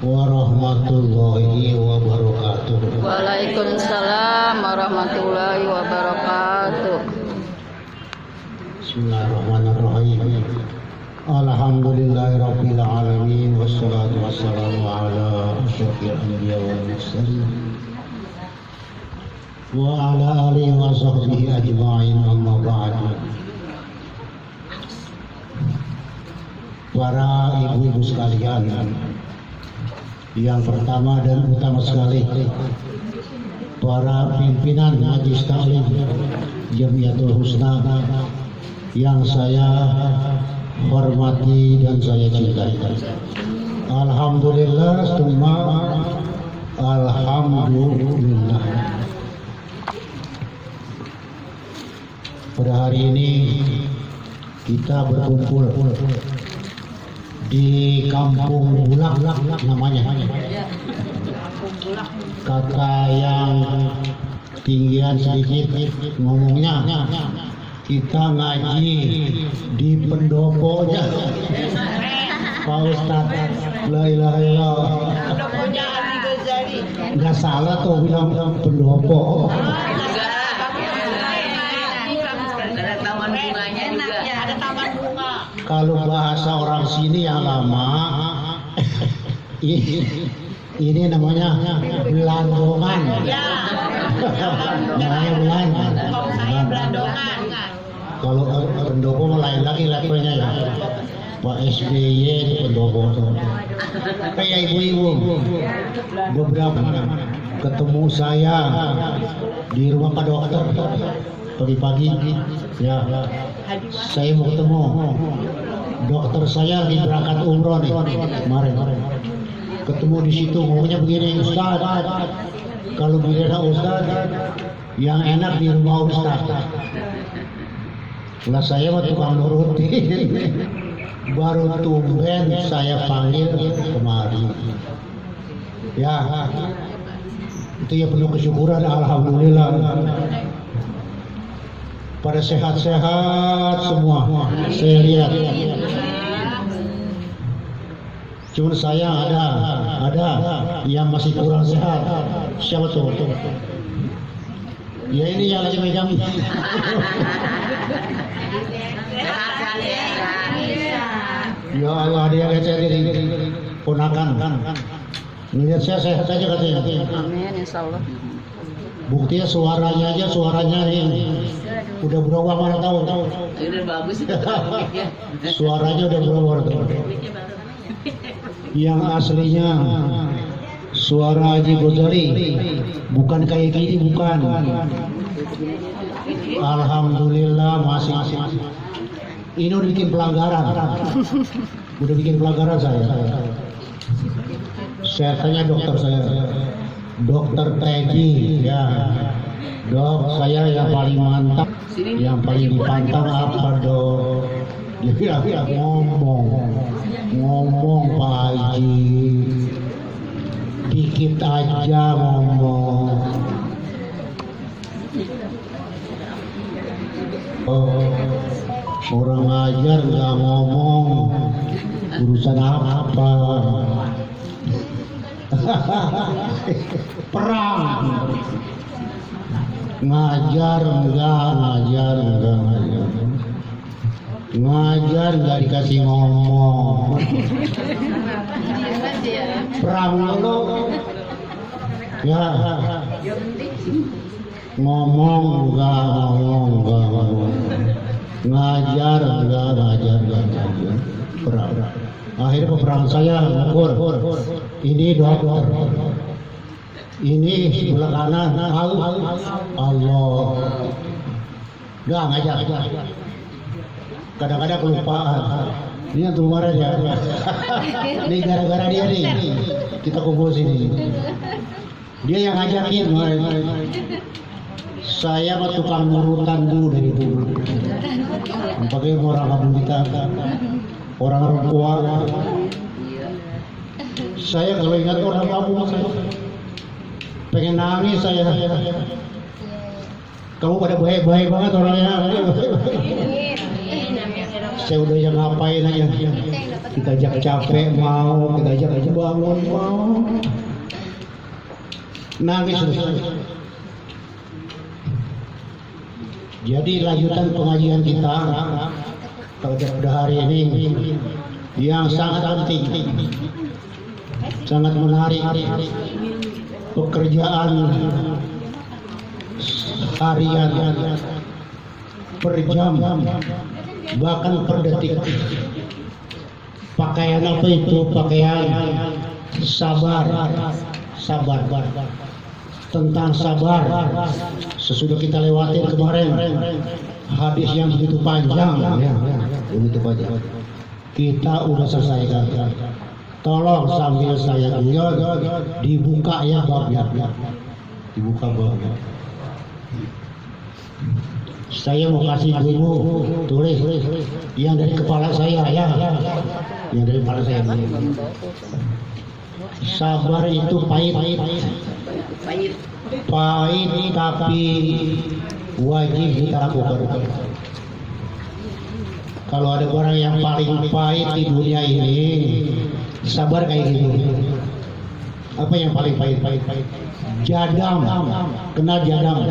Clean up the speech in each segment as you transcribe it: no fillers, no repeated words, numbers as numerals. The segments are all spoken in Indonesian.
warahmatullahi wabarakatuh. Waalaikumsalam warahmatullahi wabarakatuh. Bismillahirrahmanirrahim. Alhamdulillahirabbil alamin wassalatu wassalamu ala asyrofil anbiya wal mursalin wa ala alihi wa sahbihi ajma'in, amma ba'du. Para ibu-ibu sekalian, yang pertama dan utama sekali para pimpinan Majelis Taklim Jamiatul Husna yang saya hormati dan saya cintai. Alhamdulillah, summa alhamdulillah. Pada hari ini kita berkumpul di Kampung Bulak namanya. Kata yang tinggian sedikit ngomongnya, kita ngaji di pendoponya Pak Ustadz. La ilaha illallah. Nggak salah tuh bilang pendopo. Ada taman bunganya juga. Ada taman bunga. Kalau bahasa orang sini yang lama, ini namanya belandongan. Namanya belandongan. Kalau pendopo lain lagi levelnya ya. Pak SBY itu pendopo. Kayak ibu-ibu, beberapa ketemu saya di rumah Pak Dokter pagi-pagi, ya saya mau ketemu dokter saya lagi berangkat umroh nih kemarin. Ketemu di situ ngomongnya begini, Ustaz, kalau giliran Ustaz yang enak di rumah Ustaz. Lah saya mah tukang nurutin. Baru tumben saya panggil kemari. Ya, itu ya penuh kesyukuran, alhamdulillah. Pada sehat-sehat semua, saya lihat. Cuma saya ada yang masih kurang sehat. Siapa tuh? Ya ini yang lagi megang. Ya Allah, dia saya diri ponakan. Melihat saya sehat saja katanya. Amin, insyaallah. Buktinya suaranya ini udah berubah, mana tahu. Udah bagus. Suaranya udah berubah tuh. Yang aslinya suara Haji Ghazali, bukan kayak gini, bukan. Alhamdulillah masih. Ini udah bikin pelanggaran. Udah bikin pelanggaran saya. Saya tanya dokter saya, Dokter Teddy, ya dok, saya yang paling mantap, yang paling dipantang apa dok? Dia ngomong Pak Haji, dikit aja ngomong. Orang ngajar nggak ngomong, urusan apa? Perang. Ngajar nggak dikasih ngomong. Perang lo ya, ngomong enggak. Ngajar perang. Akhirnya peperangan saya ngukur. Ini dokter, ini sebelah kanan Allah. Enggak ngajar. Kadang-kadang kelupaan. Ini yang kemarin ya. Ini gara-gara dia nih. Kita kumpul sini. Dia yang ngajakin kemarin. Saya mah tukang nurutan dulu dari dulu. Pakai orang kampung kita, orang tua. Saya kalau ingat orang kampung saya pengen nangis saya. Kamu pada baik-baik banget orangnya. saya udah yang ngapain aja. Kita ajak capek mau, kita ajak aja bangun mau. Nangis terus. Jadi lanjutan pengajian kita pada hari ini yang sangat penting, sangat menarik, pekerjaan harian per jam, bahkan per detik. Pakaian apa itu? Pakaian sabar, sabar. Tentang sabar, sesudah kita lewatin kemarin hadis yang begitu panjang, begitu panjang. Kita udah selesaikan. Tolong sambil saya lihat dibuka ya babnya, dibuka babnya. Saya mau kasih ibu tulis yang dari kepala saya ya, yang dari kepala saya. Sabar itu pahit, tapi wajib kita lakukan. Kalau ada orang yang paling pahit di dunia ini, sabar kayak gini. Apa yang paling pahit? Jadam, kenal jadam.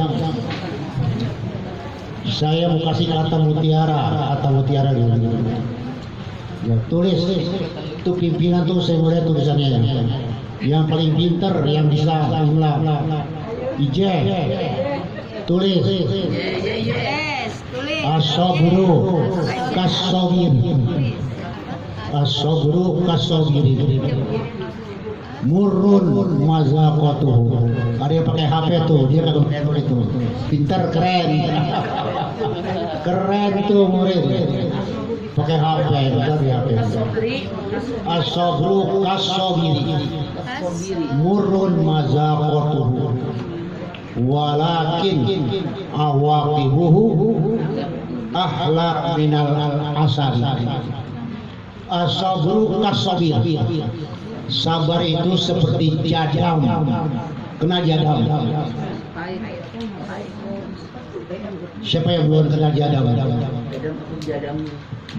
Saya mau kasih kata mutiara dulu. Ya, tulis itu pimpinan tuh saya mulai tulisannya. Yang paling pinter, yang bisa imla. Ije, tulis. Asobru kasobir. Asobru kasobir. Murun mazaqatuhu. Ada yang pakai HP tuh, dia kagak pakai itu. Pintar, keren. Keren tuh murid. Pakai HP, dari HP. Asobru kasobir. Murun mazaqatuhu. Walakin awaqibuhu ahlak minal asal. Asabru kasabir. Sabar itu seperti jadam. Kena jadam. Siapa yang belum kena jadam?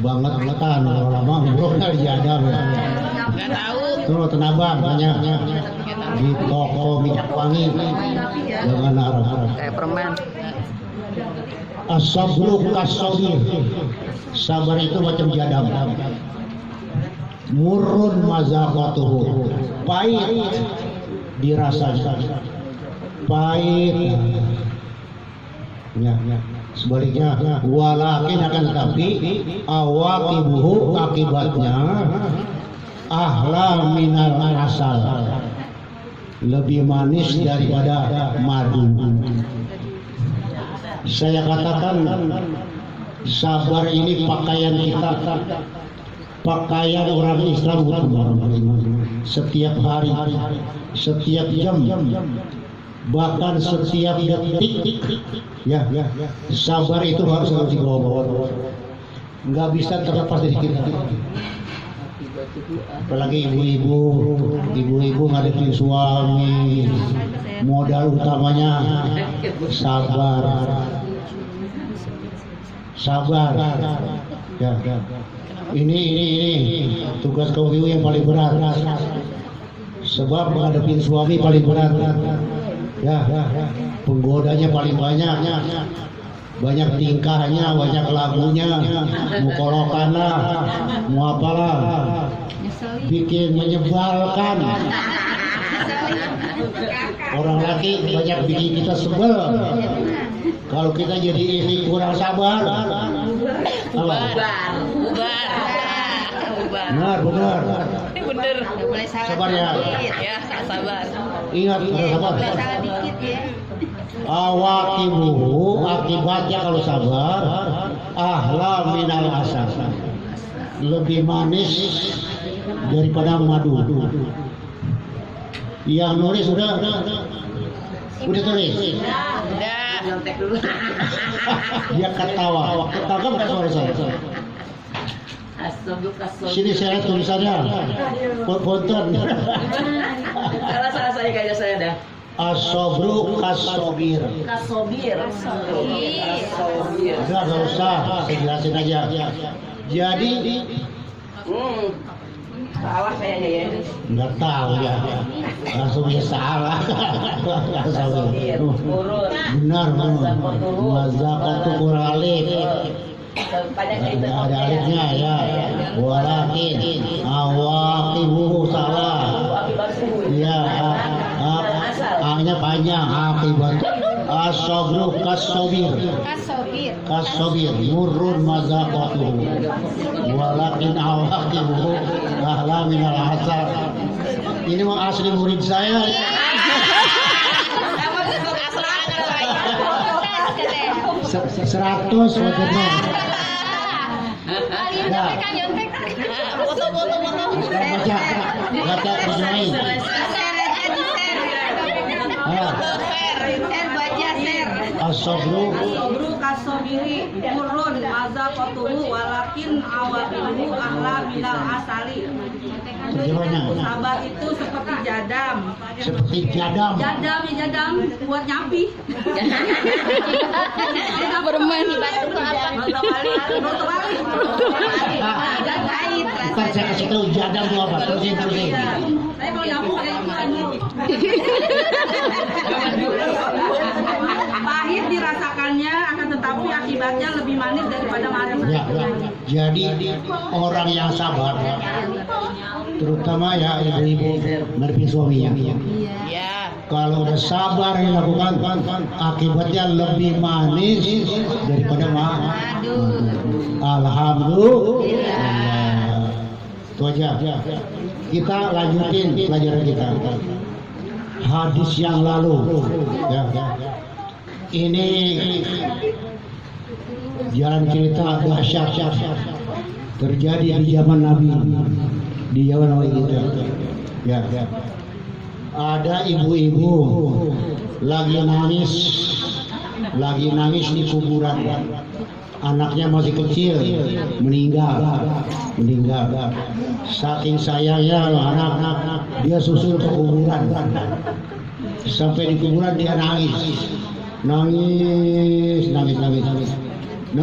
Banget kan lama belum kena jadam. Nggak tahu. Tuh tenabang banyak di toko minyak wangi dengan Arab. Kayak permen. Asabru kasabir. Sabar itu macam jadam. Murun mazaqatuhu. Pahit dirasanya. Pahit. Ya. Sebaliknya, walakin akan tetapi awaqibuhu, akibatnya ahla minal asal, lebih manis daripada madu. Saya katakan sabar ini pakaian kita, pakaian orang Islam setiap hari, setiap jam, bahkan setiap detik. Ya, sabar itu harus dibawa-bawa, nggak bisa terlepas dari kita. Apalagi ibu-ibu ngadepin suami, modal utamanya sabar. Ya. Ini tugas kaum ibu yang paling berat. Sebab menghadapi suami paling berat. Ya. Penggodanya paling banyak. Banyak tingkahnya, banyak lagunya, mukolokanlah, mau apalah, bikin menyebalkan. Orang laki banyak bikin kita sebel. Kalau kita jadi istri kurang sabar, benar. Bener. Sabar ya. Ya, sabar. Ingat, harus sabar. Awaqibuhu, akibatnya kalau sabar, ahla minal asal, lebih manis daripada madu. Yang nulis udah tulis. Udah. Nyontek dulu. Dia ketawa kan bukan suara saya. Sini saya lihat tulisannya. Ponton. Salah saya kayaknya saya dah. Asobru kasobir. Kasobir. Enggak usah, saya jelasin aja. Jadi Salah kayaknya ya. nggak tahu ya, langsung ya salah. Benar, mazaqatu kuralif. Ada alifnya ya. Walakin awaqibuhu salah. Ya, A-nya panjang, akibat as-sabru kas-sabir. Kasobir murrun mazaqatuhu walakin awaqibuhu ahla minal asal. Ini mah asli murid saya. 100 maksudnya. Baca berdoain. As-sabru kasobiri murun mazaqatuhu walakin awaqibuhu ahla minal asali. Terjemahnya. Sabar itu seperti jadam. Seperti jadam. Jadam buat nyampi. Bermain Batu balik. Bukan saya kasih tahu jadam itu apa. Terusin. Saya mau nyambung kayak pahit dirasakannya, akan tetapi akibatnya lebih manis daripada manis. Ya. Jadi orang yang sabar, terutama ya ibu-ibu menghadapi suaminya. Ya. Kalau udah sabar dilakukan, akibatnya lebih manis daripada Alhamdulillah. Itu aja. Kita lanjutin pelajaran kita. Hadis yang lalu, ya. Ini jalan cerita dahsyat terjadi di zaman Nabi, di zaman Nabi kita. Ya. Ada ibu-ibu lagi nangis di kuburan. Anaknya masih kecil, meninggal. Saking sayangnya anak, dia susul ke kuburan. Sampai di kuburan dia nangis. Nabi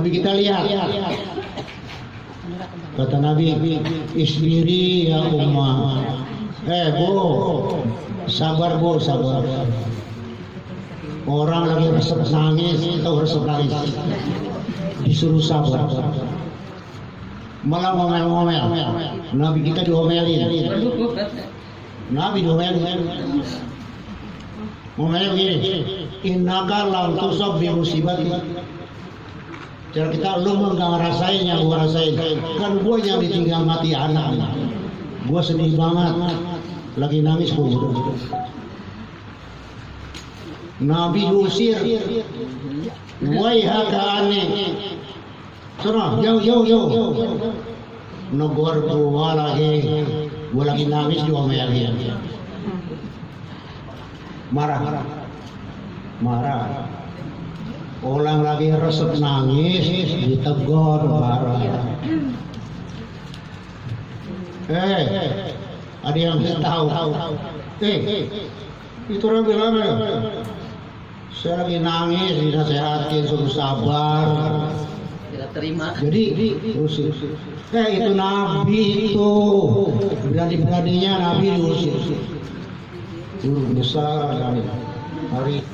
kita lihat. Kata Nabi, isbiri ya ummah. Bu, sabar bu, sabar. Orang lagi resep nangis, disuruh sabar. Malah ngomel-ngomel. Nabi kita diomelin. Ngomelnya begini, innaka lam tusab bi musibati. Cara kita, lu nggak ngerasain yang gua rasain. Kan gua yang ditinggal mati anak. Gua sedih banget. Lagi nangis gua. Nabi diusir. Waihaka aneh. Sono, jauh. Negor gua lagi nangis diomelin. Marah. Orang lagi resep nangis ditegur marah. Ada yang tahu. Itu orang bilang, saya lagi nangis, dinasehatin suruh sabar. Tidak terima. Jadi usir. Itu Nabi itu berani-beraninya Nabi diusir. Besar hari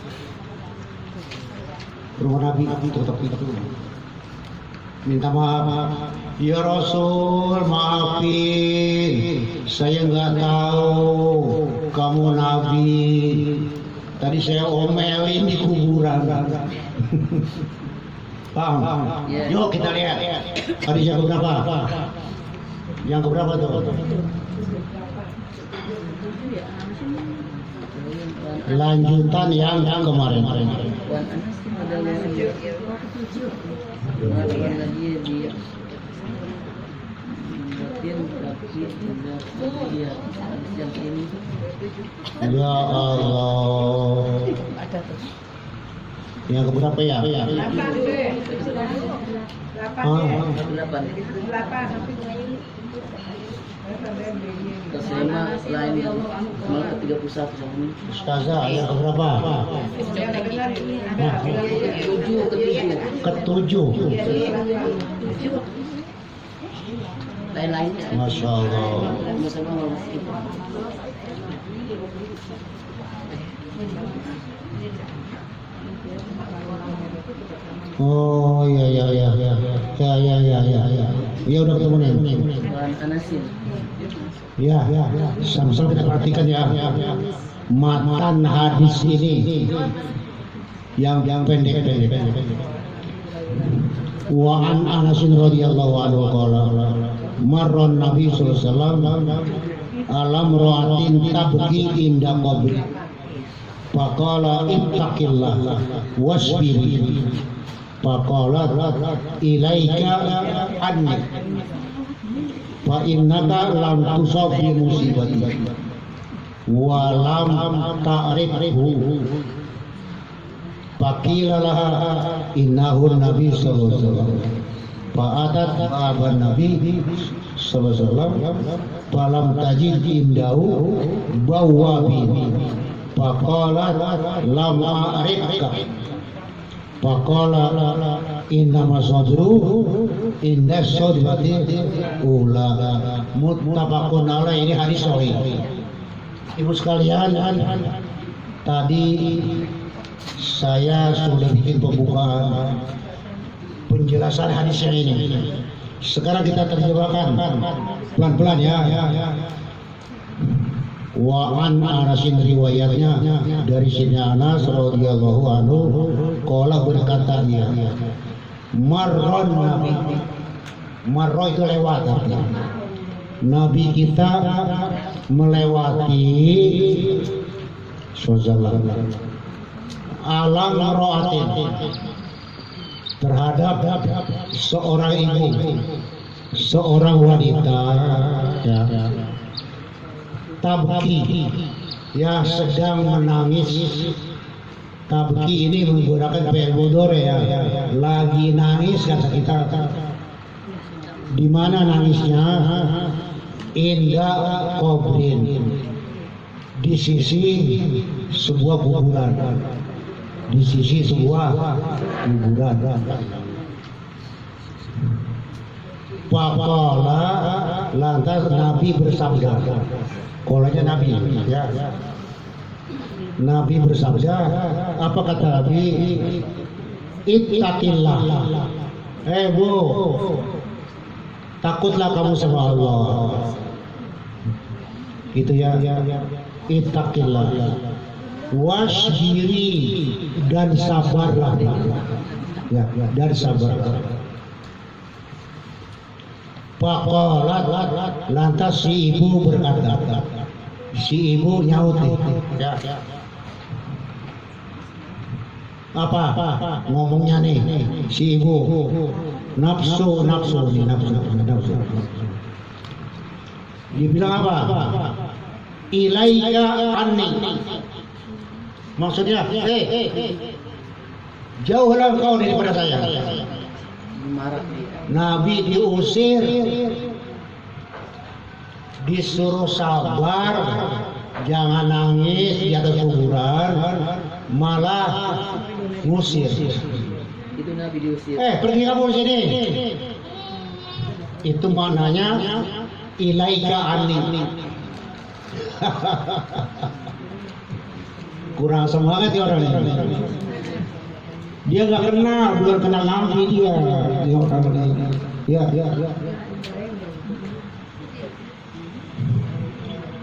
rumah Nabi tetap itu. Minta maaf, ya Rasul, maafin, saya nggak tahu kamu Nabi. Tadi saya omelin di kuburan. Paham? Yuk kita lihat. Hadis yang keberapa? Yang keberapa tuh? Lanjutan yang kemarin. Ya Allah. Yang keberapa ya? 8. Terima selain ke 31 ini. Ustazah yang keberapa? Ketujuh. Ketujuh. lain-lainnya. Masya Allah. Oh iya iya iya iya ya udah ketemu nih. Anasin. Ya, sama-sama kita perhatikan ya. Matan hadis ini yang pendek-pendek. Wa an Anas radhiyallahu anhu qala marron Nabi sallallahu alaihi wasallam alam ra'atin tabki inda qabri faqala ittaqillah wasbiri faqala ilaika anni fa innaka lam tusab bi musibati wa lam ta'rifhu faqila laha innahu nabi sallallahu alaihi wasallam fa'atat aban nabi sallallahu alaihi wasallam falam tajid indahu bawabi faqala lam a'rifka faqala innama sadru inda sadrati ula muttafaqun alaih. Ini hadis sahih. Ibu sekalian, tadi saya sudah bikin pembukaan penjelasan hadisnya ini. Sekarang kita terjemahkan pelan-pelan ya. Wa an Anasin riwayatnya dari Sayyidina Anas radhiyallahu anhu qala berkata dia marron nabi, marro itu lewat artinya. Nabi kita melewati alam ro'atin terhadap seorang ibu, seorang wanita ya, tabki ya sedang menangis. Tabki ini menggunakan fi'il mudhari ya, lagi nangis kata kita. Di mana nangisnya? Inda qabrin, di sisi sebuah kuburan, di sisi sebuah kuburan. Faqala, lantas Nabi bersabda. Kolanya Nabi ya. Nabi bersabda, apa kata Nabi? Ittaqillah. Bu, takutlah kamu sama Allah. Gitu ya. Ittaqillah. Wasbiri, dan sabarlah. Ya, dan sabarlah. Faqalat, lantas si ibu berkata. Si ibu nyaut ya. Apa ngomongnya nih si ibu? Nafsu. Dia bilang apa? Ilaika anni. Maksudnya, jauhlah kau daripada saya. Nabi diusir, disuruh sabar, jangan nangis di atas kuburan, malah ngusir. Itu Nabi diusir. Pergi kamu sini. Itu maknanya ilaika anni. Kurang semangat ya orang ini. Dia nggak kenal, belum kenal Nabi dia. Ya.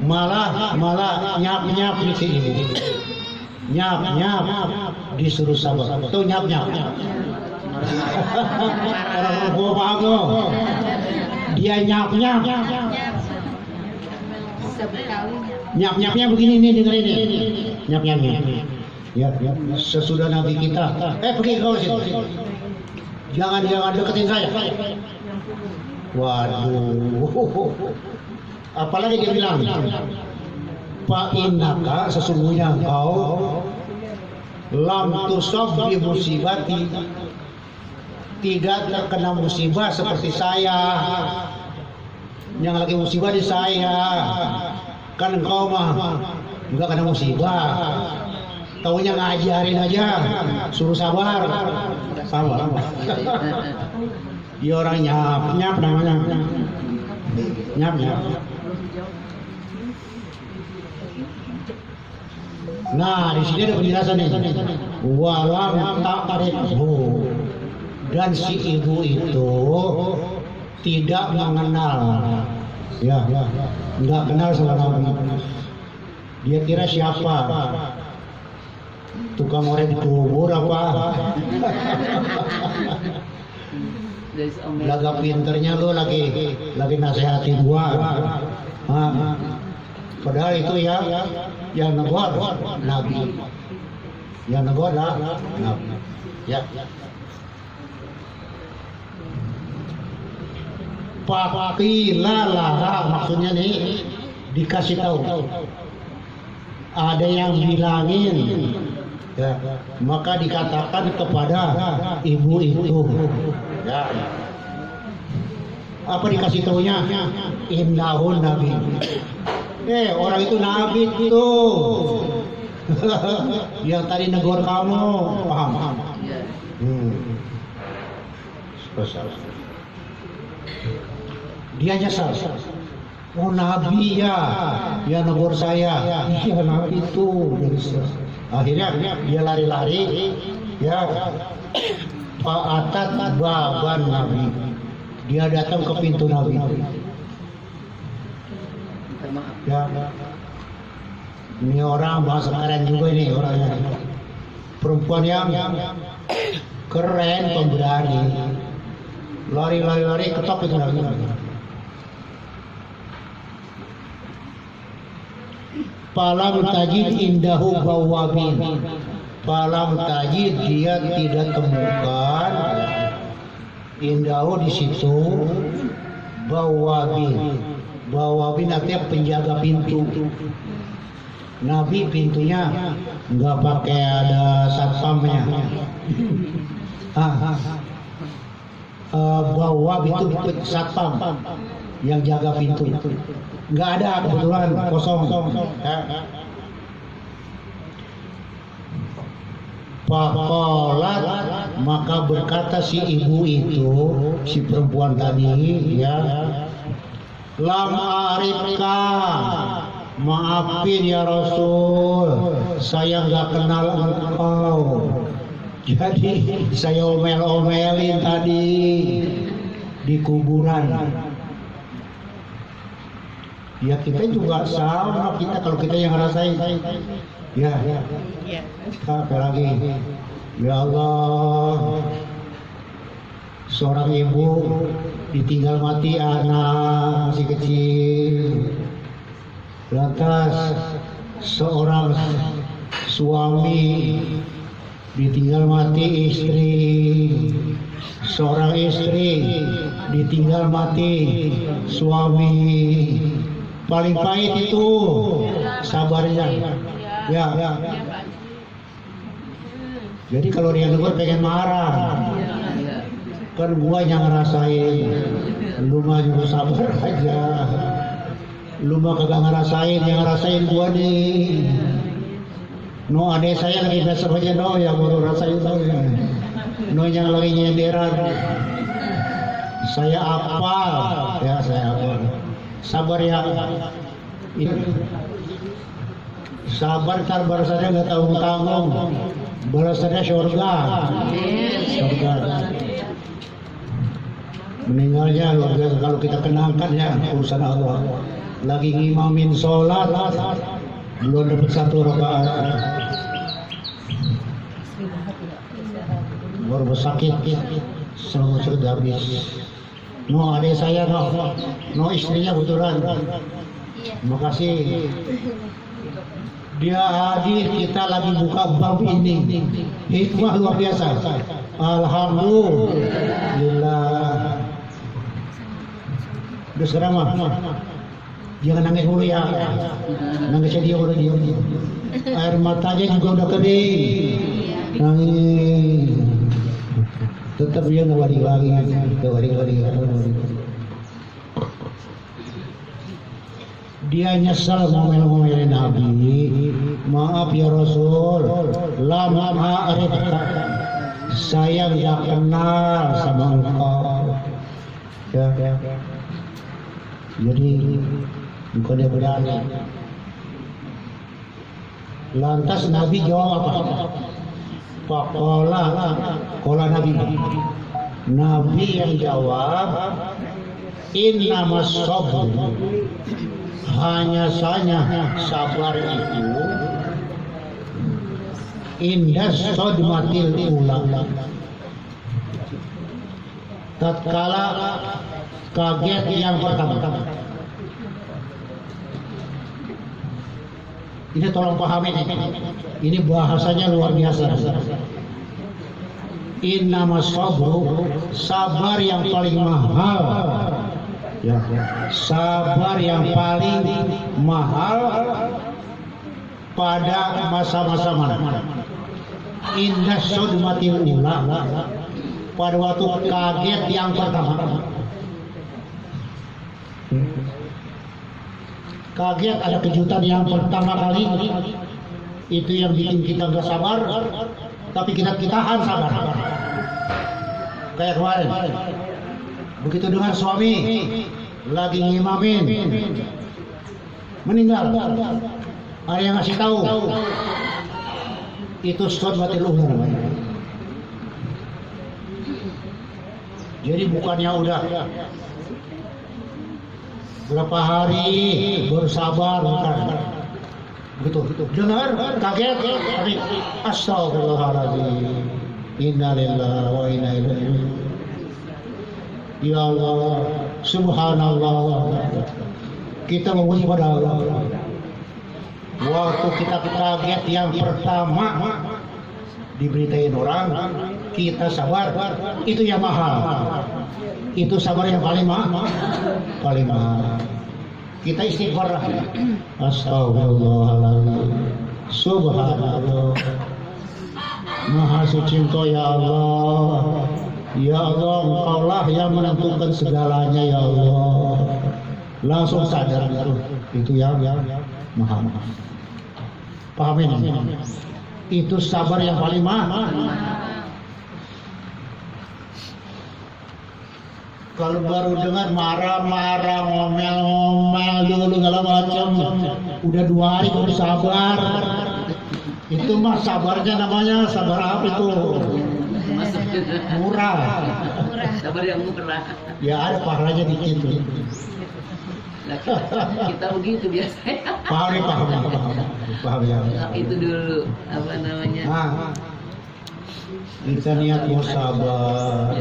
Malah nyap di sini. Nyap disuruh sabar. Tuh nyap. Orang tua paham loh. Dia nyap. Nyap-nyapnya begini nih, dengerin nih. Nyap-nyapnya. Ya. Sesudah Nabi kita, pergi kau sini. Jangan deketin saya. Waduh. Apalagi dia bilang, Pak innaka, sesungguhnya engkau lam tusab bi musibati, tidak terkena musibah seperti saya. Yang lagi musibah di saya. Kan engkau mah enggak kena musibah. Taunya ngajarin aja, suruh sabar. Sama. Dia orang nyap namanya. Nyap. Nah, di sini ada penjelasan nih. Walam ta'rifhu, dan si ibu itu tidak mengenal, ya, nggak kenal sama Nabi. Dia kira siapa? Tukang orek di kubur apa? Laga pinternya lu lagi nasehatin gua. Padahal itu ya yang negor Nabi. Yang negor Nabi. Ya. Pakilalah, maksudnya nih dikasih tahu. Ada yang bilangin, ya, maka dikatakan kepada ibu itu, ya. Apa dikasih tahunya? Innahun Nabi. Orang itu Nabi tuh. Yang tadi negor kamu, paham? Spesial. Dia nyesal. Oh Nabi ya negor saya. Iya Nabi itu. Akhirnya dia lari-lari, ya. Fa'atat baban Nabi. Dia datang ke pintu Nabi. Ya. Ini orang bahasa keren juga ini orangnya. Perempuan yang keren, pemberani. Lari ketok itu Nabi. Falam tajid indahu bawabin. Falam tajid, dia tidak temukan indahu di situ bawabin. Bawabin artinya penjaga pintu. Nabi pintunya nggak pakai ada satpamnya. Bawab itu satpam yang jaga pintu. Nggak ada, kebetulan kosong. Pakolat, maka berkata si ibu itu, si perempuan tadi, ya, lam arifka, maafin ya Rasul, saya nggak kenal engkau. Jadi saya omel-omelin tadi di kuburan. Ya kita juga sama, kalau kita yang ngerasain. Ya. Apa lagi? Ya Allah, seorang ibu ditinggal mati anak masih kecil. Lantas seorang suami ditinggal mati istri. Seorang istri ditinggal mati suami. Paling pahit itu sabarnya. Ya. Jadi kalau dia dengar pengen marah, kan gua yang ngerasain, lu mah juga sabar aja. Lu mah kagak ngerasain, yang ngerasain gua nih. No, adek saya lagi besok aja no, yang baru rasain tau ya. No, yang lagi nyenderan. Saya apal, ya saya apal. Sabar ya. Sabar, ntar balasannya nggak tanggung-tanggung. Balasannya surga. Meninggalnya luar biasa kalau kita kenangkan ya urusan Allah. Lagi ngimamin sholat, belum dapat satu rakaat. Baru bersakit, semua sudah habis. No, adik saya no istrinya kebetulan. Makasih. Dia hadir, kita lagi buka bab ini. Hikmah luar biasa. Alhamdulillah. Udah sekarang mah. Jangan nangis dulu ya. Nangisnya dia udah diam. Air matanya juga udah kering. Nangis. Tetap dia ngawari lagi. Dia nyesal ngomel-ngomelin Nabi. Maaf ya Rasul, lama ma'arifka, saya nggak kenal sama engkau. Ya. Jadi bukannya berani. Lantas Nabi jawab apa? Kola Nabi. Nabi yang jawab, innamas sabr, hanya saja sabar itu indas sodmatil ula, tatkala kaget yang pertama. Ini tolong pahami, ini bahasanya luar biasa. Innamas sabru, sabar yang paling mahal. Ya, sabar yang paling mahal pada masa-masa mana? Indah sodmatil ula, pada waktu kaget yang pertama. Kaget, ada kejutan yang pertama kali, itu yang bikin kita nggak sabar, tapi kita tahan sabar. Kayak kemarin, begitu dengar suami lagi ngimamin meninggal, ada yang ngasih tahu, itu sodmatil ula namanya. Jadi bukannya udah berapa hari bersabar, bukan begitu. Dengar kaget, tapi astagfirullahaladzim, innalillahi wa inna ilaihi raji'un. Ya Allah, subhanallah, kita memuji pada Allah. Waktu kita kaget yang pertama diberitain orang, kita sabar, itu yang mahal. Itu sabar yang paling mahal. Kita istighfar lah. Astagfirullahaladzim, subhanallah, maha suci Engkau ya Allah. Ya Allah, Engkaulah yang menentukan segalanya ya Allah. Langsung sadar itu yang mahal. Paham ini? Itu sabar yang paling mahal. Kalau baru dengar marah-marah, ngomel-ngomel dulu segala macam, udah 2 hari baru sabar. Itu mah sabarnya namanya sabar apa itu? Murah. Sabar yang murah. Ya ada pahalanya dikit tuh. Nah, kita begitu biasanya. Paham ya. Itu dulu apa namanya? Nah, kita niat mau sabar.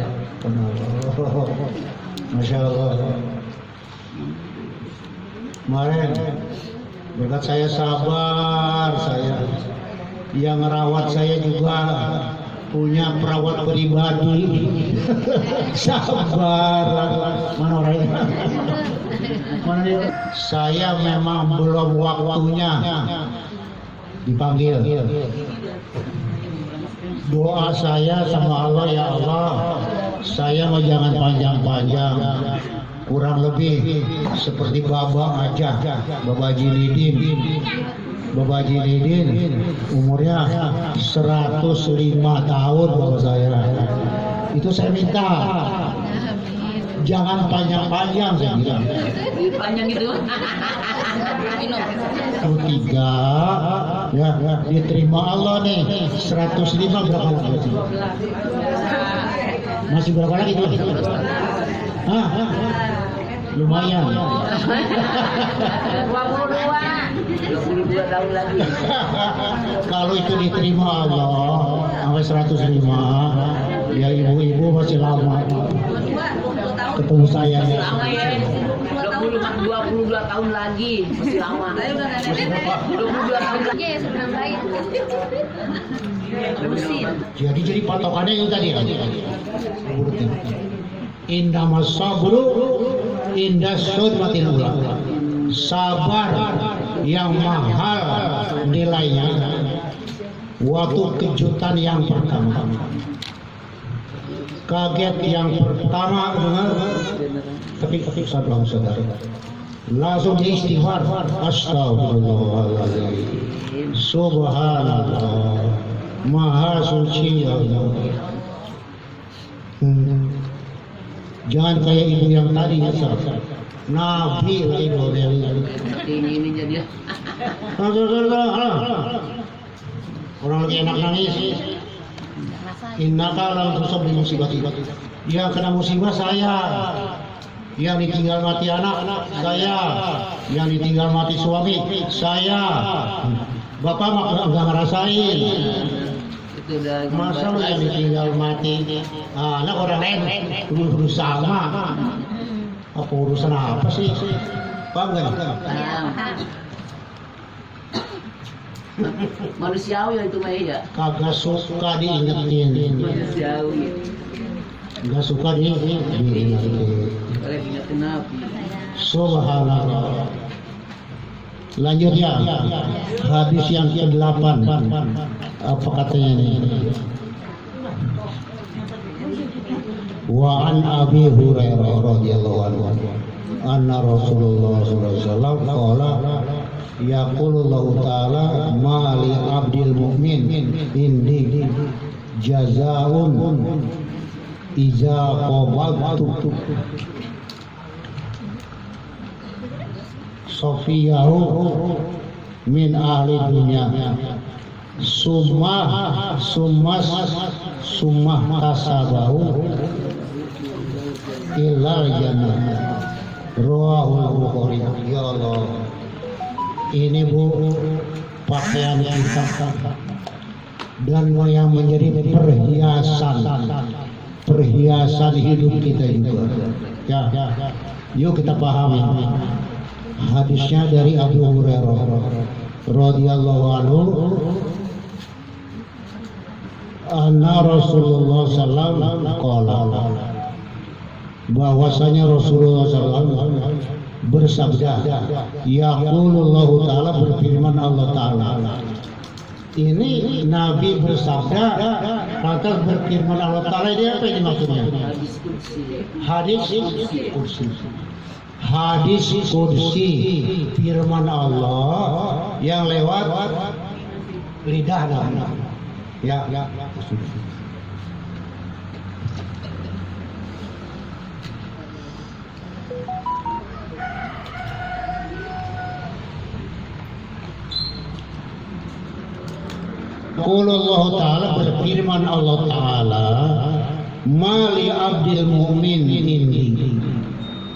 Masya Allah. Kemarin berkat saya sabar, saya yang ngerawat saya juga punya perawat pribadi. Sabar. Mana orangnya? Mana dia? Saya memang belum waktunya dipanggil. Doa saya sama Allah, ya Allah, saya mau jangan panjang-panjang, kurang lebih seperti Baba aja, Baba Jilidin. Bapak Jilidin umurnya 105 tahun bapak saya. Itu saya minta jangan panjang-panjang, saya bilang. Panjang itu. Tiga, ya diterima Allah nih. 105 berapa lagi? Masih berapa lagi tuh? Hah? Lumayan. 22 tahun lagi. Kalau itu diterima Allah sampai 105, ya ibu-ibu masih lama ketemu saya. Lama ya. 22 tahun lagi masih lama. Saya udah nenek. 22 tahun lagi sebelum lahir. Jadi patokannya itu tadi. Innamas sabru indas sodmatil ula. Sabar yang mahal nilainya waktu kejutan yang pertama. Kaget yang pertama dengar, tapi sabar saudara. Langsung istighfar. Astagfirullahaladzim, subhanallah, maha suci Allah. Jangan kayak ibu yang tadi nyesal. Nabi lagi Doreli. Ini jadi ya. Orang lagi enak nangis. Innaka lam tusab bi musibati. Dia kena musibah saya. Yang ditinggal mati anak saya. Yang ditinggal mati suami saya. Bapak nggak ngerasain. Itu udah Masa lu yang ditinggal mati anak orang lain berusaha sama. Apa urusan apa sih? Paham nggak? Manusiawi itu mah ya. Kagak suka diingetin. Manusiawi. Nggak suka diingetin. Oleh ingetin Nabi. Subhanallah. Lanjut ya. Hadis yang ke-8. Apa katanya ini? Wa an Abi Hurairah radhiyallahu anhu anna Rasulullah sallallahu alaihi wasallam qala yaqulullahu ta'ala ma li abdil mu'min indi jazaa'un iza qabaltu sofiyahu min ahli dunya sumah kasabahu ilal jannah rawahul Bukhari. Ya Allah, ini Bu pakaian kita dan yang menjadi perhiasan hidup kita juga. Ya, yuk kita pahami hadisnya dari Abu Hurairah radhiyallahu anhu anna Rasulullah sallallahu alaihi bahwasanya Rasulullah sallallahu bersabda, yaqulullahu ta'ala, berfirman Allah Ta'ala. Ini Nabi bersabda, lantas berfirman Allah Ta'ala, ini apa ini maksudnya? Hadis kursi. Hadis kursi, firman Allah yang lewat lidah Nabi. Ya. Allah Ta'ala, berfirman Allah Ta'ala, mali abdil mu'min indi,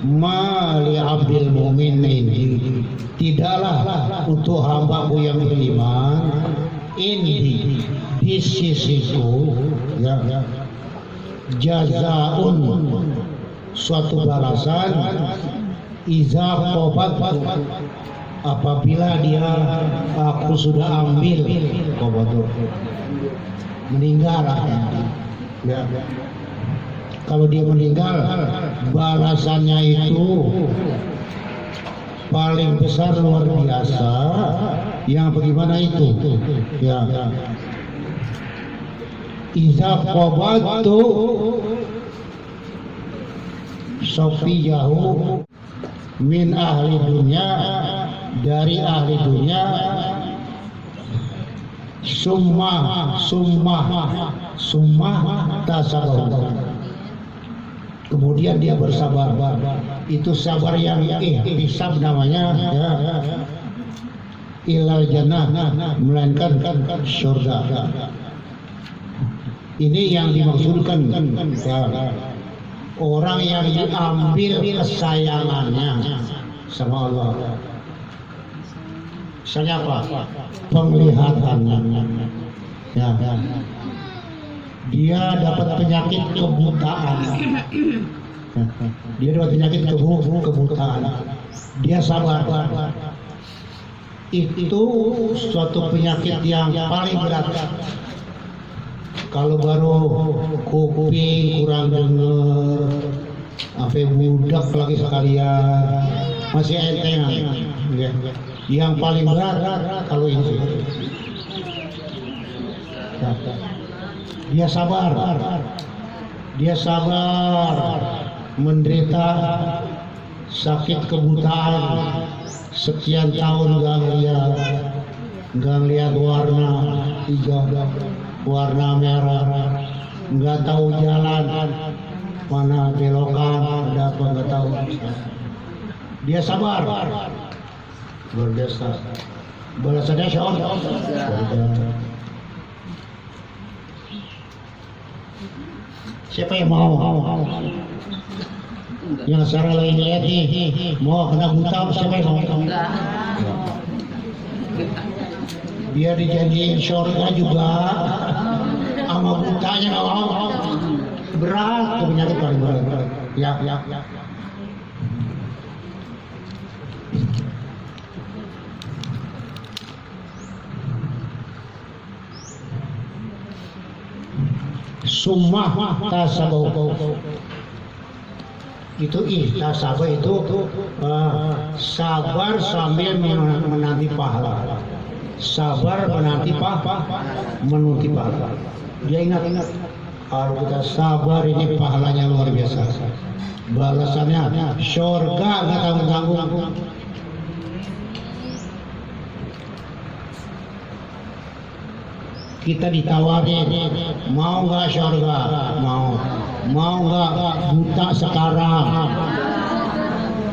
mali abdil mu'min indi, tidaklah untuk hambaku yang beriman, indi, di sisiku, ya, jazaun, suatu balasan, iza qobatu, apabila aku sudah ambil qobatu, meninggal, ya. Kalau dia meninggal, balasannya itu paling besar, luar biasa. Yang bagaimana itu? Ya. Iza qobatu sofiyahu min ahli dunya, dari ahli dunia, summa tasabar, kemudian dia bersabar. Itu sabar yang ihtisab namanya, ya. Ilal jannah, melainkan surga. Ini yang dimaksudkan, ya. Orang yang diambil kesayangannya sama Allah. Misalnya apa? Penglihatannya, ya. Dia dapat penyakit kebutaan. Dia dapat penyakit kebutaan. Dia sabar. Itu suatu penyakit yang paling berat. Kalau baru kuping kurang dengar, sampai budak lagi sekalian, masih enteng, ya. Yang paling berat kalau ini, dia sabar, menderita sakit kebutaan sekian tahun, nggak lihat warna hijau, warna merah, nggak tahu jalan mana belokan, ada apa nggak tahu. Dia sabar. Luar biasa. Balasannya syurga. Siapa yang mau? Yang secara lain lihat nih, mau kena buta siapa yang mau? Enggak. Dia dijanjiin syurga juga, sama butanya nggak mau. Berat, itu penyakit paling berat. Ya. Summah tasabau. Itu tasabau itu sabar sambil menanti pahala. Sabar menanti pahala. Dia ingat kalau kita sabar ini pahalanya luar biasa. Balasannya syurga nggak tanggung-tanggung. Kita ditawarin, mau nggak syurga? Mau nggak buta sekarang?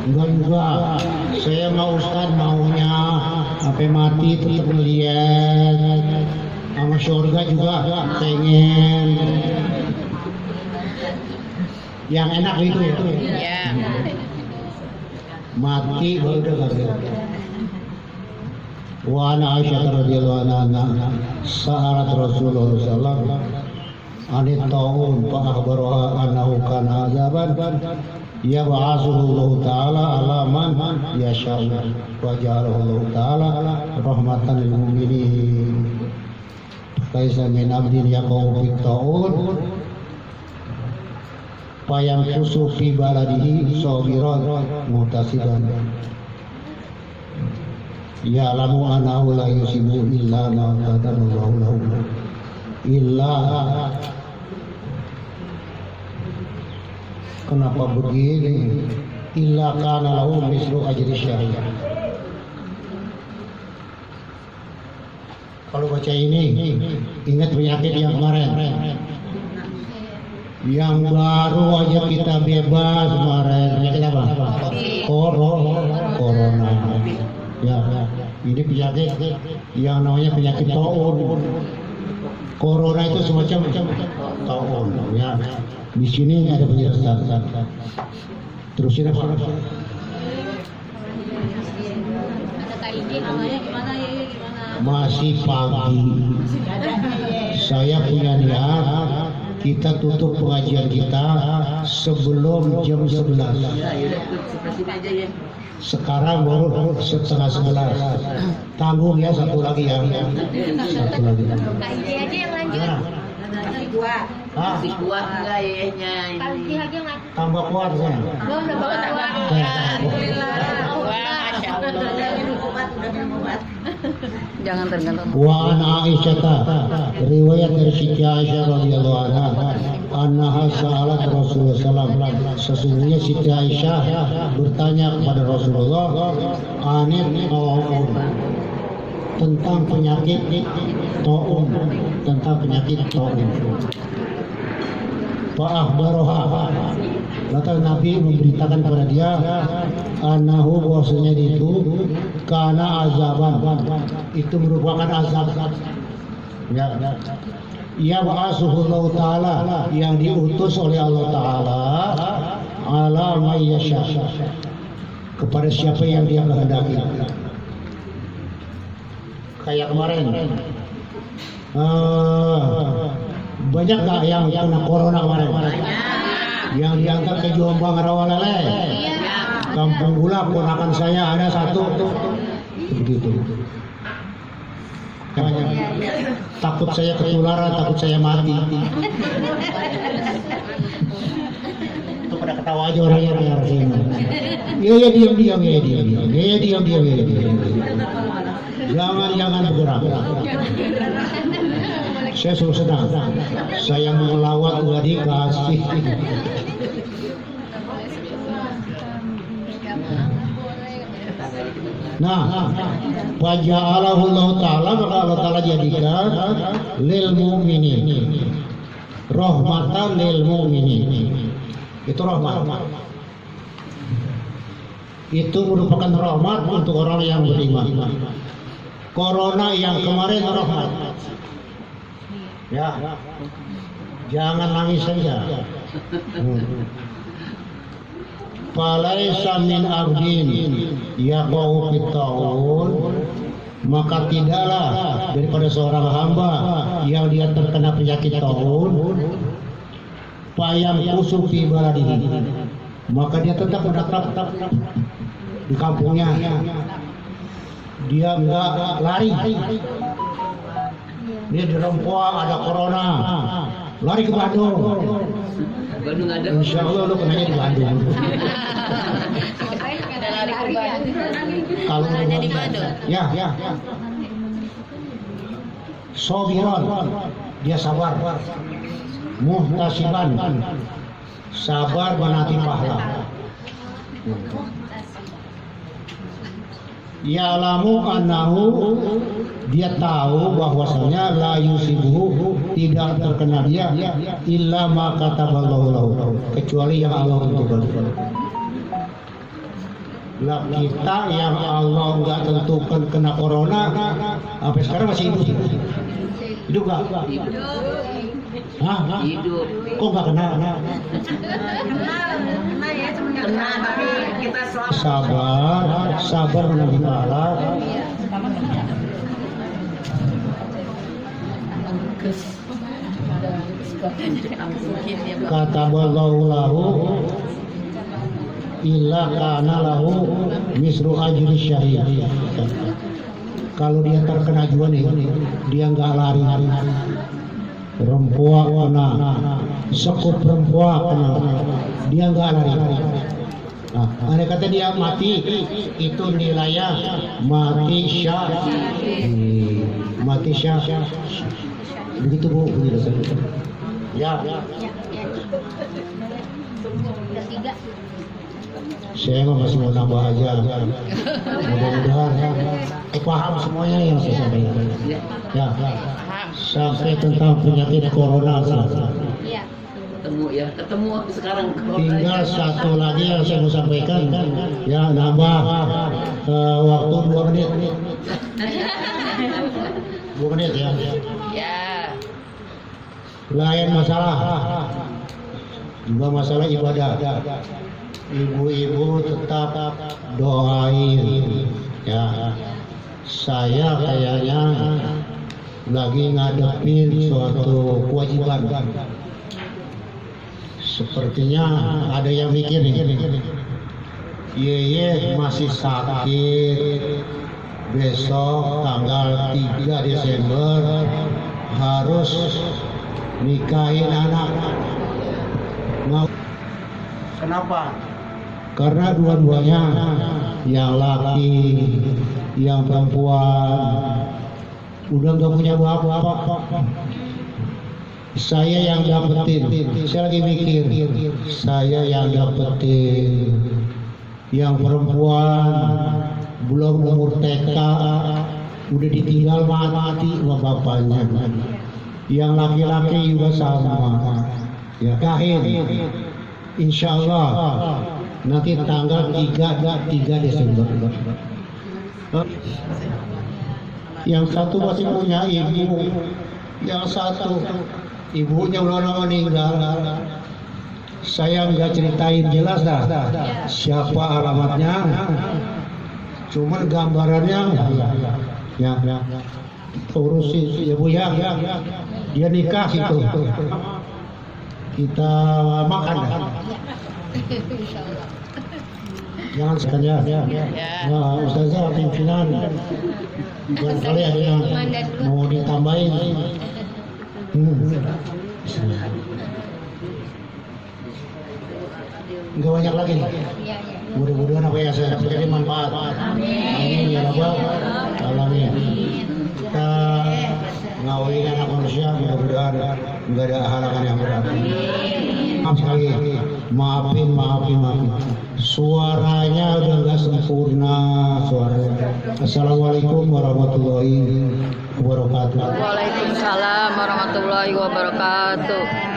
Enggak. Saya mau Ustaz maunya sampai mati tetap melihat. Sama syurga juga pengen. Yang enak itu ya. Mati baru udah. Wa ana Aisyah radhiyallahu anha sa'alat Rasulullah sallallahu alaihi wasallam anit taun fa akhbaraha annahu kana azaban yab'atsuhu Allah taala ala man yasha'u wa ja'alahu Allah taala rahmatan lil mu'minin. Kaisa min abdin yaqau fi taun payam kusu fi baladihi sabiran muhtasiban. Ya'lamu annahu la yusibu illa ma qadarallahu lahu illa. Kenapa begini? Illa kana lahu mislu ajri syahid. Kalau baca ini ingat penyakit yang kemarin. Yang baru aja kita bebas kemarin. Penyakit apa? Corona. Ya, ini penyakit yang namanya penyakit taun. Corona itu semacam taun. Ya, di sini ada penjelasan. Terusin apa? Ada KID namanya gimana ya? Masih pagi. Saya punya niat kita tutup pengajian kita sebelum jam 11. Sekarang baru setengah 11. Tanggung ya satu lagi ya. Satu lagi. KID aja yang lanjut. Masih kuat enggak ya? KID aja yang lanjut. Tambah kuat saya. Gua udah bawa kuat. Jangan tergantung. Wa an Aisyah, riwayat dari Siti Aisyah radhiyallahu anha, annaha sa'alat Rasulullah sallallahu alaihi wasallam. Sesungguhnya Siti Aisyah bertanya kepada Rasulullah anit taun, tentang penyakit taun, Fa akhbaraha, maka Nabi memberitakan kepada dia anahu bahwasanya itu karena azaban, itu merupakan azab. Ya. Ya ba'asuhullahu ta'ala, yang diutus oleh Allah Ta'ala ala mayyasha, kepada siapa yang dia kehendaki. Kayak kemarin banyak gak yang kena corona kemarin? Yang diangkat ke Jombang Rawalele, Kampung Gula, ponakan saya ada satu begitu. Takut saya ketularan, takut saya mati. Itu pada ketawa aja orangnya biar sini. Ya diam. Jangan bergerak. Saya suruh sedang. Saya mau lawat udah dikasih. Nah, waja'alahu Allah Ta'ala, maka Allah Ta'ala jadikan lil mu'minin, rahmatan lil mu'minin. Itu rahmat. itu merupakan rahmat untuk orang yang beriman. Corona yang kemarin rahmat. Ya, jangan nangis saja. Falaisa min abdin yaqau fitaun, maka tidaklah daripada seorang hamba yang dia terkena penyakit taun payam kusuk fi baladihi, maka dia tetap menetap di kampungnya, dia enggak lari. Dia di Rempoa ada corona, lari ke Bandung. Bandung ada. Insya Allah lu kenanya di Bandung. Ada lari ke Bandung. Kalau Hanya di Bandung. Ya. Sobiron, dia sabar. Muhtasiban, sabar menanti pahala. Ya'lamu annahu, dia tahu bahwasanya la yusibuhu, tidak terkena dia illa ma kataballahu lahu, kecuali yang Allah tentukan. Lah kita yang Allah enggak tentukan kena corona, sampai sekarang masih hidup. Hidup enggak? Hah? Hidup. Kok enggak kena? Kena tapi kita selamat. Sabar menanti pahala. Kataballahu lahu illa kana lahu misru ajri syahid. Kalau dia terkena juga nih, dia nggak lari. Rempoa kena, sekup Rempoa kena, dia nggak lari. Nah, andai kata dia mati, itu nilainya mati syahid. Mati syahid. Begitu Bu, begitu. Ya. Saya masih mau nambah aja. Mudah-mudahan paham semuanya yang saya sampaikan. Ya. Sampai tentang penyakit corona. Ketemu sekarang. Tinggal satu lagi yang saya mau sampaikan. Ya, nambah waktu 2 menit. 2 menit ya. Ya. Lain masalah. Juga masalah ibadah. Ibu-ibu tetap doain ya. Saya kayaknya lagi ngadepin suatu kewajiban. Sepertinya ada yang mikir nih, Yeye masih sakit, besok tanggal 3 Desember harus nikahin anak. Kenapa? Karena dua-duanya, yang laki, yang perempuan, udah nggak punya apa-apa. Saya yang dapetin, saya lagi mikir, saya yang dapetin, yang perempuan belum umur TK, udah ditinggal mati sama bapaknya. Yang laki-laki juga sama, ya kahim. Insya Allah nanti tanggal 3 Desember. Yang satu masih punya ibu, yang satu ibunya udah lama meninggal. Saya nggak ceritain jelas dah siapa alamatnya, cuman gambarannya ya urusin ya Bu ya, dia nikah gitu, kita makan dah. Jangan sekalian ya. Nah, Ustazah pimpinan barangkali ada yang mau ditambahin. Enggak banyak lagi nih. Mudah-mudahan apa yang saya sampaikan manfaat. Amin ya rabbal alamin. Kita ngawin anak manusia, mudah-mudahan enggak ada halangan yang berat. Maaf sekali, maafin. Suaranya udah nggak sempurna suaranya. Assalamualaikum warahmatullahi wabarakatuh. Waalaikumsalam warahmatullahi wabarakatuh.